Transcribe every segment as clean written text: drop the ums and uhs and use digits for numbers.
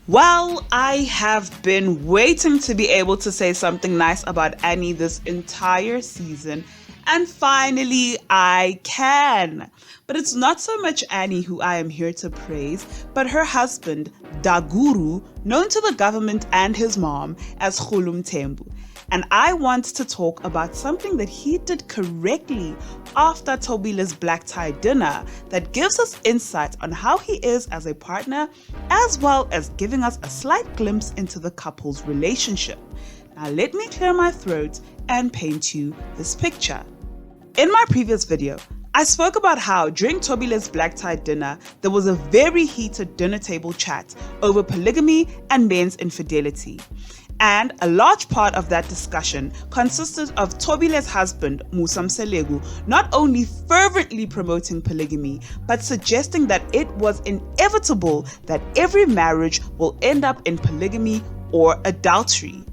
Well, I have been waiting to be able to say something nice about Annie this entire season, and finally I can. But it's not so much Annie who I am here to praise, but her husband, Daguru, known to the government and his mom as Kgolo Mthembu. And I want to talk about something that he did correctly after Thobile's black tie dinner that gives us insight on how he is as a partner, as well as giving us a slight glimpse into the couple's relationship. Now let me clear my throat and paint you this picture. In my previous video, I spoke about how during Thobile's black tie dinner, there was a very heated dinner table chat over polygamy and men's infidelity. And a large part of that discussion consisted of Thobile's husband, Musa Mselegu, not only fervently promoting polygamy, but suggesting that it was inevitable that every marriage will end up in polygamy or adultery.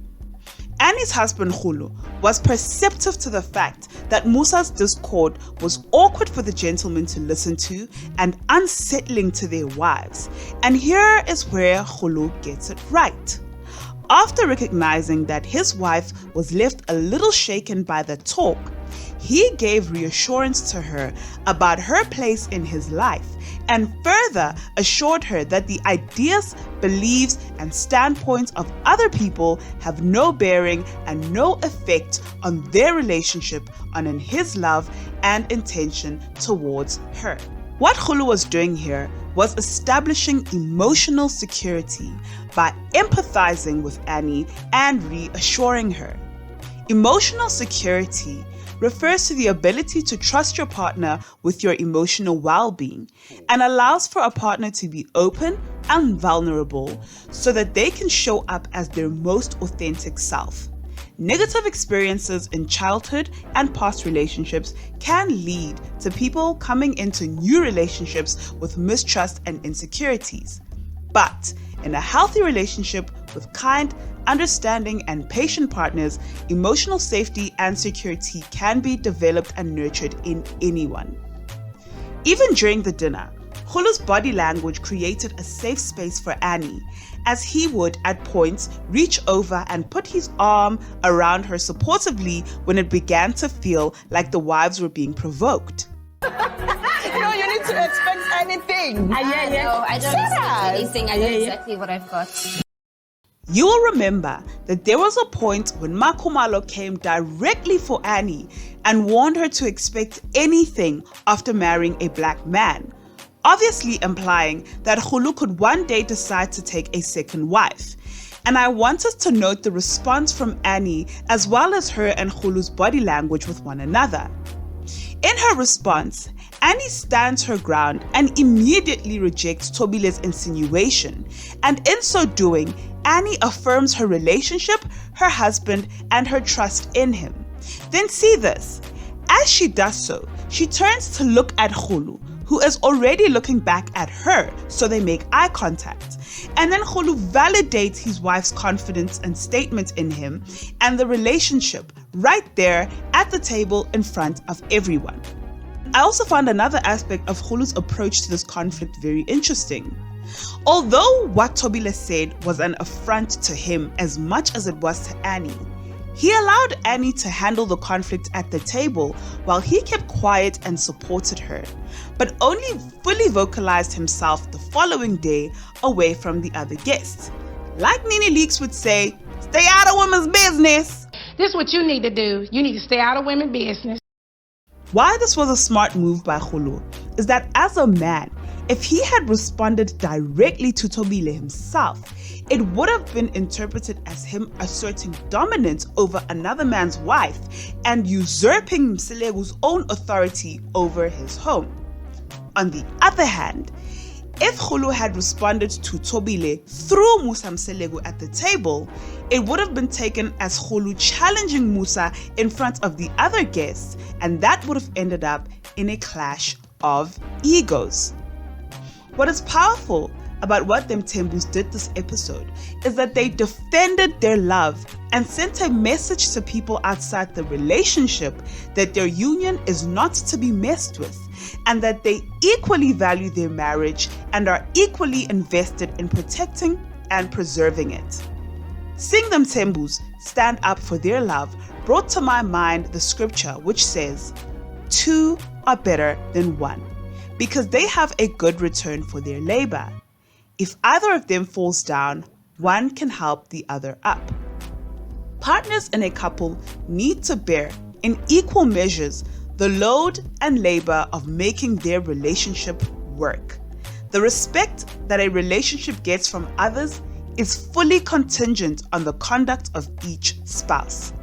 Annie's husband, Kgolo, was perceptive to the fact that Musa's discord was awkward for the gentlemen to listen to and unsettling to their wives. And here is where Kgolo gets it right. After recognizing that his wife was left a little shaken by the talk, he gave reassurance to her about her place in his life and further assured her that the ideas, beliefs, and standpoints of other people have no bearing and no effect on their relationship and on his love and intention towards her. What Kgolo was doing here was establishing emotional security by empathizing with Annie and reassuring her. Emotional security refers to the ability to trust your partner with your emotional well-being and allows for a partner to be open and vulnerable so that they can show up as their most authentic self. Negative experiences in childhood and past relationships can lead to people coming into new relationships with mistrust and insecurities. But in a healthy relationship with kind, understanding, and patient partners, emotional safety and security can be developed and nurtured in anyone. Even during the dinner, Kgolo's body language created a safe space for Annie, as he would at points reach over and put his arm around her supportively when it began to feel like the wives were being provoked. You need to expect anything. No, I don't expect anything. I know exactly what I've got. You will remember that there was a point when Makhumalo came directly for Annie and warned her to expect anything after marrying a black man, obviously implying that Kgolo could one day decide to take a second wife. And I want us to note the response from Annie as well as her and Kgolo's body language with one another. In her response, Annie stands her ground and immediately rejects Thobile's insinuation, and in so doing, Annie affirms her relationship, her husband, and her trust in him. Then see this. As she does so, she turns to look at Kgolo, who is already looking back at her, so they make eye contact. And then Kgolo validates his wife's confidence and statement in him and the relationship right there at the table in front of everyone. I also found another aspect of Kgolo's approach to this conflict very interesting. Although what Thobile said was an affront to him as much as it was to Annie, he allowed Annie to handle the conflict at the table while he kept quiet and supported her, but only fully vocalized himself the following day away from the other guests. Like Nene Leakes would say, stay out of women's business. This is what you need to do. You need to stay out of women's business. Why this was a smart move by Kgolo is that as a man, if he had responded directly to Thobile himself, it would have been interpreted as him asserting dominance over another man's wife and usurping Mselegu's own authority over his home. On the other hand, if Kgolo had responded to Thobile through Musa Mselegu at the table, it would have been taken as Kgolo challenging Musa in front of the other guests, and that would have ended up in a clash of egos. What is powerful about what them Mthembus did this episode is that they defended their love and sent a message to people outside the relationship that their union is not to be messed with, and that they equally value their marriage and are equally invested in protecting and preserving it. Seeing them Tembus stand up for their love brought to my mind the scripture which says, 2 are better than 1, because they have a good return for their labor. If either of them falls down, one can help the other up. Partners in a couple need to bear in equal measures the load and labor of making their relationship work. The respect that a relationship gets from others is fully contingent on the conduct of each spouse.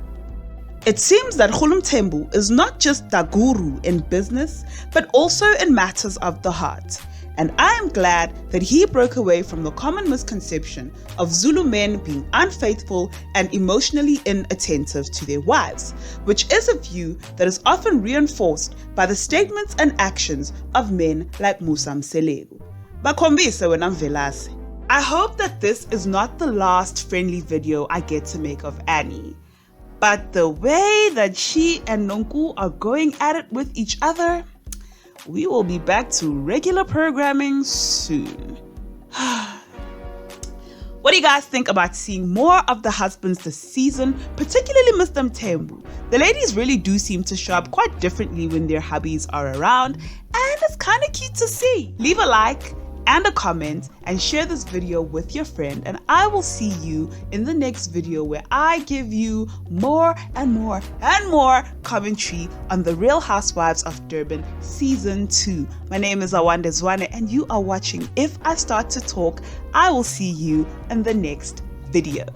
It seems that Kgolo Mthembu is not just the guru in business, but also in matters of the heart. And I am glad that he broke away from the common misconception of Zulu men being unfaithful and emotionally inattentive to their wives, which is a view that is often reinforced by the statements and actions of men like Musa Mselegu. Bakhombise wena mvelase. I hope that this is not the last friendly video I get to make of Annie. But the way that she and Nonku are going at it with each other, we will be back to regular programming soon. What do you guys think about seeing more of the husbands this season, particularly Mr. Mthembu? The ladies really do seem to show up quite differently when their hubbies are around, and it's kind of cute to see. Leave a like and a comment and share this video with your friend, and I will see you in the next video where I give you more and more and more commentary on the Real Housewives of Durban Season 2. My name is Awande Zwane and you are watching If I Start to Talk. I will see you in the next video.